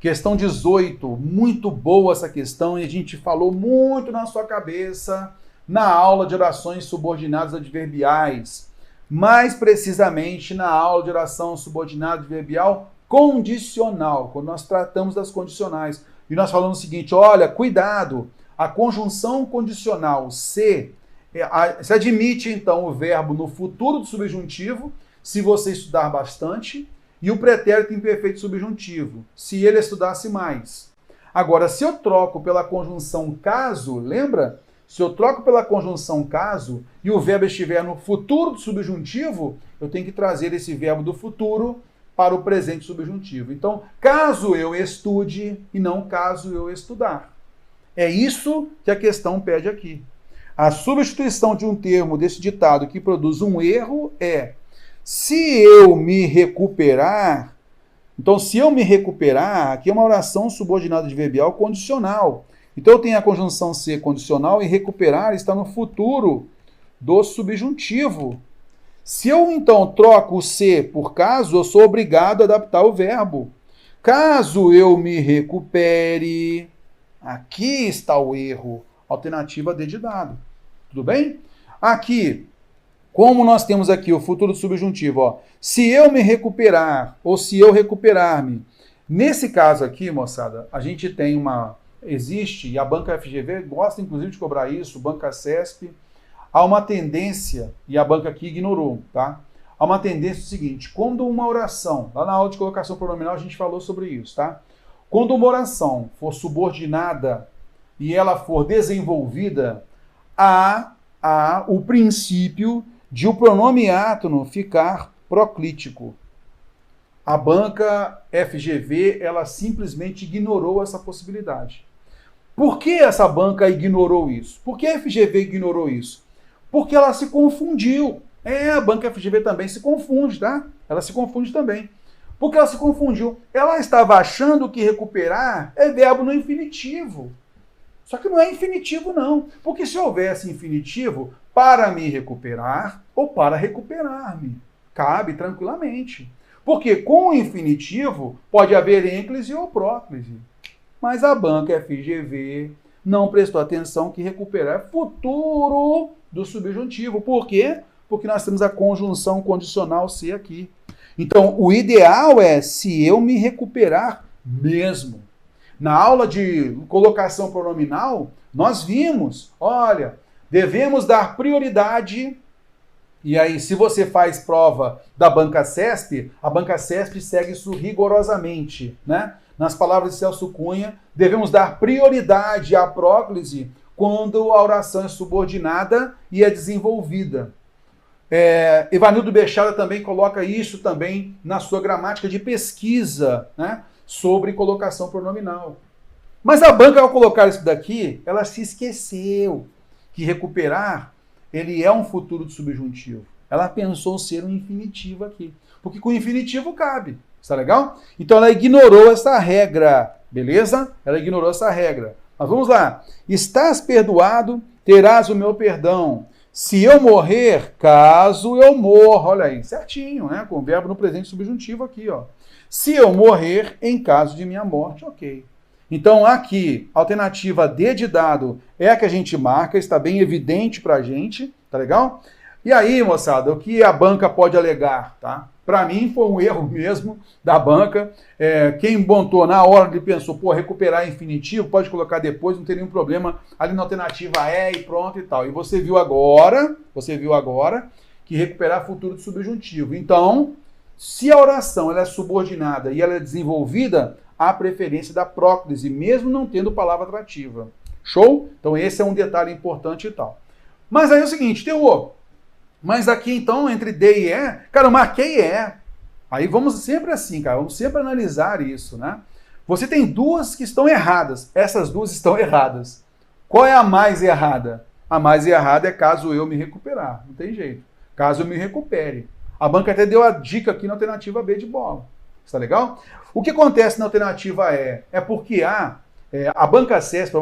Questão 18, muito boa essa questão e a gente falou muito na sua cabeça na aula de orações subordinadas adverbiais, mais precisamente na aula de oração subordinada adverbial condicional, quando nós tratamos das condicionais. E nós falamos o seguinte, olha, cuidado, a conjunção condicional se admite então o verbo no futuro do subjuntivo, se você estudar bastante, e o pretérito imperfeito subjuntivo, se ele estudasse mais. Agora, se eu troco pela conjunção caso, lembra? Se eu troco pela conjunção caso e o verbo estiver no futuro do subjuntivo, eu tenho que trazer esse verbo do futuro para o presente subjuntivo. Então, caso eu estude e não caso eu estudar. É isso que a questão pede aqui. A substituição de um termo desse ditado que produz um erro é: se eu me recuperar. Então, se eu me recuperar, aqui é uma oração subordinada adverbial condicional. Então, eu tenho a conjunção ser condicional e recuperar está no futuro do subjuntivo. Se eu, então, troco o ser por caso, eu sou obrigado a adaptar o verbo. Caso eu me recupere, aqui está o erro. Alternativa D de dado. Tudo bem? Aqui, como nós temos aqui o futuro do subjuntivo, ó, se eu me recuperar ou se eu recuperar-me. Nesse caso aqui, moçada, a gente tem existe, e a banca FGV gosta inclusive de cobrar isso, banca CESP, há uma tendência, e a banca aqui ignorou, tá? Há uma tendência seguinte, quando uma oração, lá na aula de colocação pronominal a gente falou sobre isso, tá? Quando uma oração for subordinada e ela for desenvolvida, há o princípio de o pronome átono ficar proclítico. A banca FGV, ela simplesmente ignorou essa possibilidade. Por que essa banca ignorou isso? Por que a FGV ignorou isso? Porque ela se confundiu. A banca FGV também se confunde, tá? Ela se confunde também. Porque ela se confundiu. Ela estava achando que recuperar é verbo no infinitivo. Só que não é infinitivo, não. Porque se houvesse infinitivo, para me recuperar ou para recuperar-me, cabe tranquilamente. Porque com o infinitivo pode haver ênclise ou próclise. Mas a banca FGV não prestou atenção que recuperar é futuro do subjuntivo. Por quê? Porque nós temos a conjunção condicional ser aqui. Então, o ideal é se eu me recuperar mesmo. Na aula de colocação pronominal, nós vimos, olha, devemos dar prioridade. E aí, se você faz prova da banca CESP, a banca CESP segue isso rigorosamente, né? Nas palavras de Celso Cunha, devemos dar prioridade à próclise quando a oração é subordinada e é desenvolvida. Evanildo Bechara também coloca isso também na sua gramática de pesquisa, né, sobre colocação pronominal. Mas a banca, ao colocar isso daqui, ela se esqueceu que recuperar, ele é um futuro do subjuntivo. Ela pensou ser um infinitivo aqui. Porque com o infinitivo cabe. Está legal? Então ela ignorou essa regra. Beleza? Ela ignorou essa regra. Mas vamos lá. Estás perdoado, terás o meu perdão. Se eu morrer, caso eu morra. Olha aí, certinho, né? Com o verbo no presente subjuntivo aqui, ó. Se eu morrer, em caso de minha morte, ok. Então aqui, alternativa D de dado é a que a gente marca, está bem evidente pra gente, tá legal? E aí, moçada, o que a banca pode alegar, tá? Para mim foi um erro mesmo da banca. Quem montou na hora ele pensou, pô, recuperar infinitivo, pode colocar depois, não tem nenhum problema. Ali na alternativa e pronto e tal. E você viu agora que recuperar futuro do subjuntivo. Então, se a oração ela é subordinada e ela é desenvolvida, há preferência da próclise, mesmo não tendo palavra atrativa. Show? Então esse é um detalhe importante e tal. Mas aí é o seguinte, Teô, mas aqui então, entre D e E, cara, eu marquei E. Aí vamos sempre assim, cara, vamos sempre analisar isso, né? Você tem duas que estão erradas, essas duas estão erradas. Qual é a mais errada? A mais errada é caso eu me recuperar, não tem jeito. Caso eu me recupere. A banca até deu a dica aqui na alternativa B de bola. Está legal? O que acontece na alternativa E? É porque a banca CESP,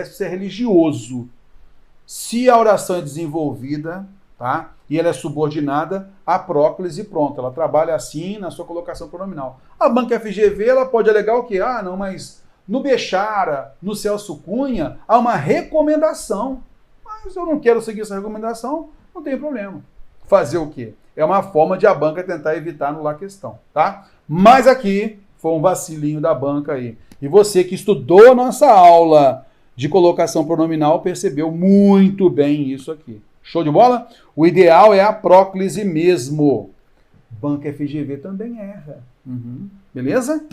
isso é religioso. Se a oração é desenvolvida, tá? e ela é subordinada à próclise e pronto. Ela trabalha assim na sua colocação pronominal. A banca FGV, ela pode alegar o quê? Ah, não, mas no Bechara, no Celso Cunha, há uma recomendação. Mas eu não quero seguir essa recomendação, não tem problema. Fazer o quê? É uma forma de a banca tentar evitar anular a questão, tá? Mas aqui foi um vacilinho da banca aí. E você que estudou a nossa aula de colocação pronominal percebeu muito bem isso aqui. Show de bola? O ideal é a próclise mesmo. Banca FGV também erra. Beleza?